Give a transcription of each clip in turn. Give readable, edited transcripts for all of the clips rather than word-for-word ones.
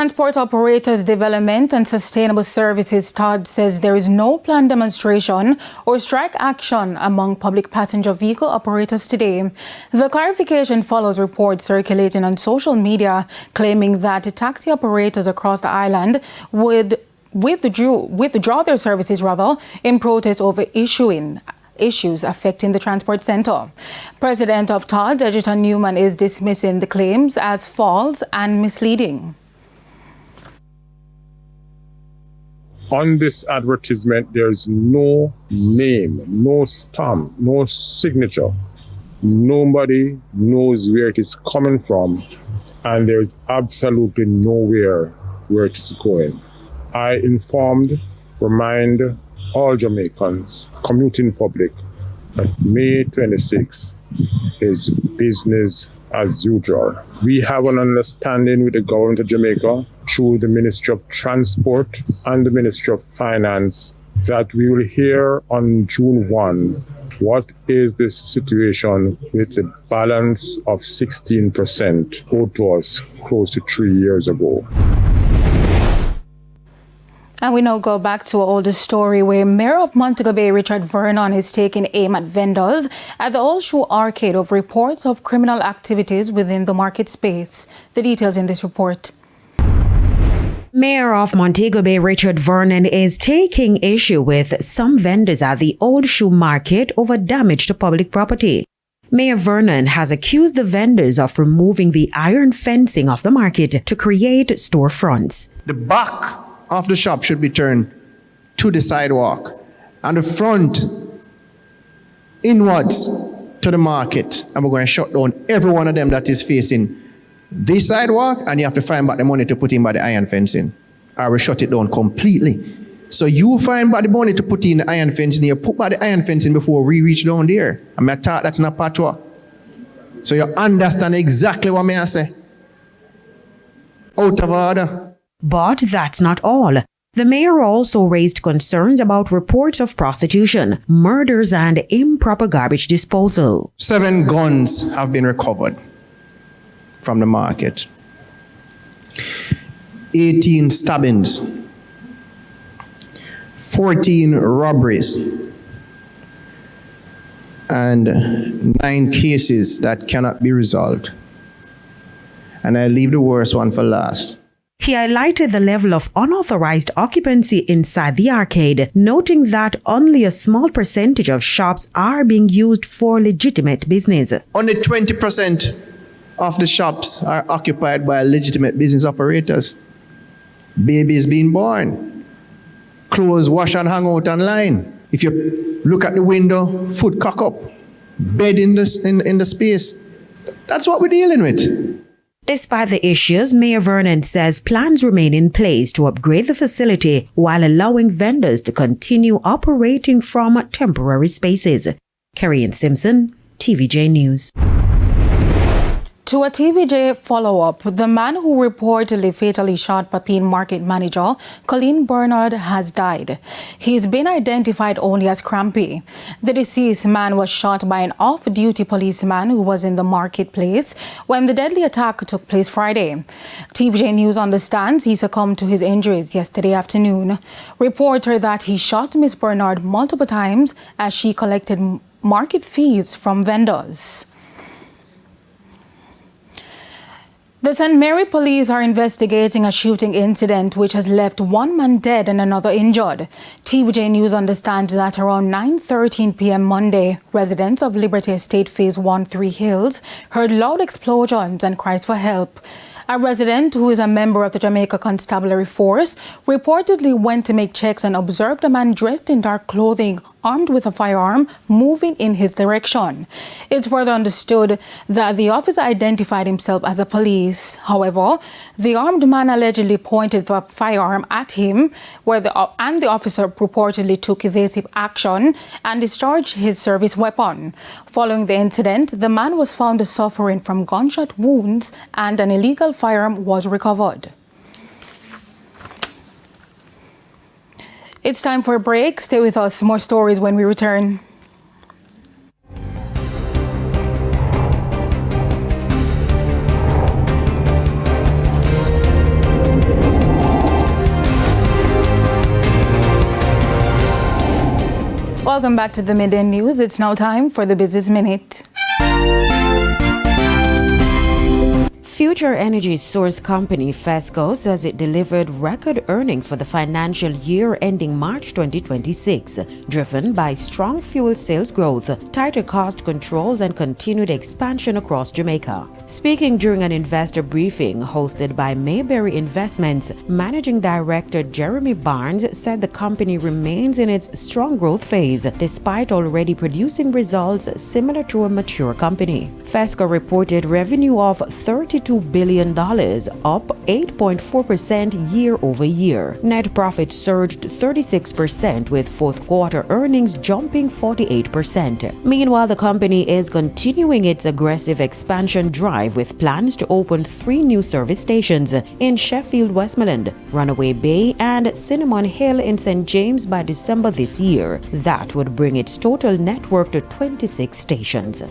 Transport Operators Development and Sustainable Services TODSS says there is no planned demonstration or strike action among public passenger vehicle operators today. The clarification follows reports circulating on social media claiming that taxi operators across the island would withdraw their services in protest over issues affecting the transport sector. President of TODSS, Egerton Newman, is dismissing the claims as false and misleading. On this advertisement, there's no name, no stamp, no signature. Nobody knows where it is coming from, and there's absolutely nowhere where it is going. I remind all Jamaicans, commuting public, that May 26 is business as usual. We have an understanding with the government of Jamaica through the Ministry of Transport and the Ministry of Finance that we will hear on June 1 what is the situation with the balance of 16% owed to us close to 3 years ago. And we now go back to our older story where Mayor of Montego Bay, Richard Vernon, is taking aim at vendors at the Old Shoe Arcade of reports of criminal activities within the market space. The details in this report. Mayor of Montego Bay, Richard Vernon, is taking issue with some vendors at the Old Shoe Market over damage to public property. Mayor Vernon has accused the vendors of removing the iron fencing of the market to create storefronts. The back of the shop should be turned to the sidewalk and the front inwards to the market. And we're going to shut down every one of them that is facing this sidewalk, and you have to find back the money to put in by the iron fencing. I will shut it down completely. So you find back the money to put in the iron fencing, you put back the iron fencing before we reach down there. I mean, I taught that in a patois. So you understand exactly what I say. Out of order. But that's not all. The mayor also raised concerns about reports of prostitution, murders, and improper garbage disposal. 7 guns have been recovered from the market. 18 stabbings. 14 robberies. And 9 cases that cannot be resolved. And I leave the worst one for last. He highlighted the level of unauthorized occupancy inside the arcade, noting that only a small percentage of shops are being used for legitimate business. Only 20% of the shops are occupied by legitimate business operators. Babies being born, clothes wash and hang out online. If you look at the window, food cock up, bed in the space. That's what we're dealing with. Despite the issues, Mayor Vernon says plans remain in place to upgrade the facility while allowing vendors to continue operating from temporary spaces. Kerry-Ann Simpson, TVJ News. To a TVJ follow-up, the man who reportedly fatally shot Papine Market manager Colleen Bernard has died. He's been identified only as Crampy. The deceased man was shot by an off-duty policeman who was in the marketplace when the deadly attack took place Friday. TVJ News understands he succumbed to his injuries yesterday afternoon. Reporter that he shot Miss Bernard multiple times as she collected market fees from vendors. The St. Mary police are investigating a shooting incident which has left 1 man dead and another injured. TVJ News understands that around 9:13 p.m. Monday, residents of Liberty Estate Phase 1 3 Hills heard loud explosions and cries for help. A resident who is a member of the Jamaica Constabulary Force reportedly went to make checks and observed a man dressed in dark clothing, armed with a firearm, moving in his direction. It's further understood that the officer identified himself as a police. However, the armed man allegedly pointed the firearm at him, and the officer purportedly took evasive action and discharged his service weapon. Following the incident, the man was found suffering from gunshot wounds and an illegal firearm was recovered. It's time for a break. Stay with us. More stories when we return. Welcome back to the Midday News. It's now time for the Business Minute. Future energy source company FESCO says it delivered record earnings for the financial year ending March 2026, driven by strong fuel sales growth, tighter cost controls, and continued expansion across Jamaica. Speaking during an investor briefing hosted by Mayberry Investments, Managing Director Jeremy Barnes said the company remains in its strong growth phase, despite already producing results similar to a mature company. FESCO reported revenue of $32 billion, up 8.4% year over year. Net profit surged 36%, with fourth quarter earnings jumping 48%. Meanwhile, the company is continuing its aggressive expansion drive with plans to open 3 new service stations in Sheffield, Westmoreland, Runaway Bay, and Cinnamon Hill in St. James by December this year. That would bring its total network to 26 stations.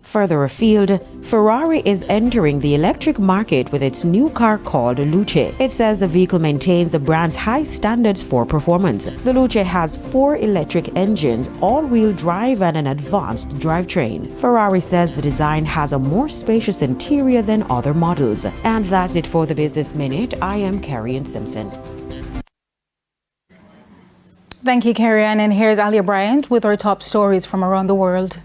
Further afield, Ferrari is entering the electric market with its new car called Luce. It says the vehicle maintains the brand's high standards for performance. The Luce has 4 electric engines, all-wheel drive, and an advanced drivetrain. Ferrari says the design has a more spacious interior than other models. And that's it for the Business Minute. I am Carrie Simpson. Thank you, Carrie-Ann. And here's Alia Bryant with our top stories from around the world.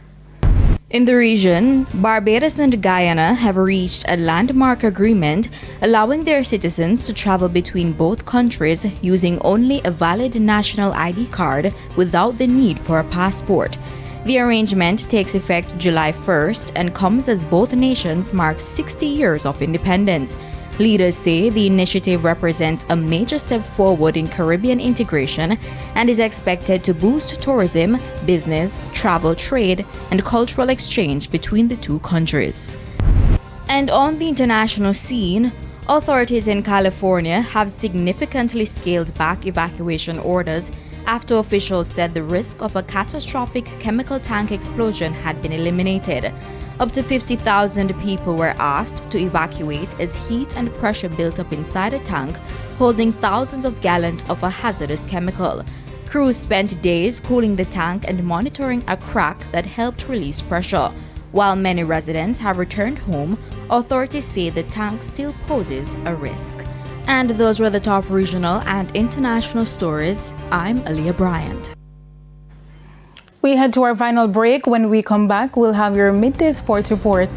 In the region, Barbados and Guyana have reached a landmark agreement allowing their citizens to travel between both countries using only a valid national ID card without the need for a passport. The arrangement takes effect July 1st and comes as both nations mark 60 years of independence. Leaders say the initiative represents a major step forward in Caribbean integration and is expected to boost tourism, business, travel, trade, and cultural exchange between the two countries. And on the international scene, authorities in California have significantly scaled back evacuation orders after officials said the risk of a catastrophic chemical tank explosion had been eliminated. Up to 50,000 people were asked to evacuate as heat and pressure built up inside a tank holding thousands of gallons of a hazardous chemical. Crews spent days cooling the tank and monitoring a crack that helped release pressure. While many residents have returned home, authorities say the tank still poses a risk. And those were the top regional and international stories. I'm Aaliyah Bryant. We head to our final break. When we come back, we'll have your midday sports report.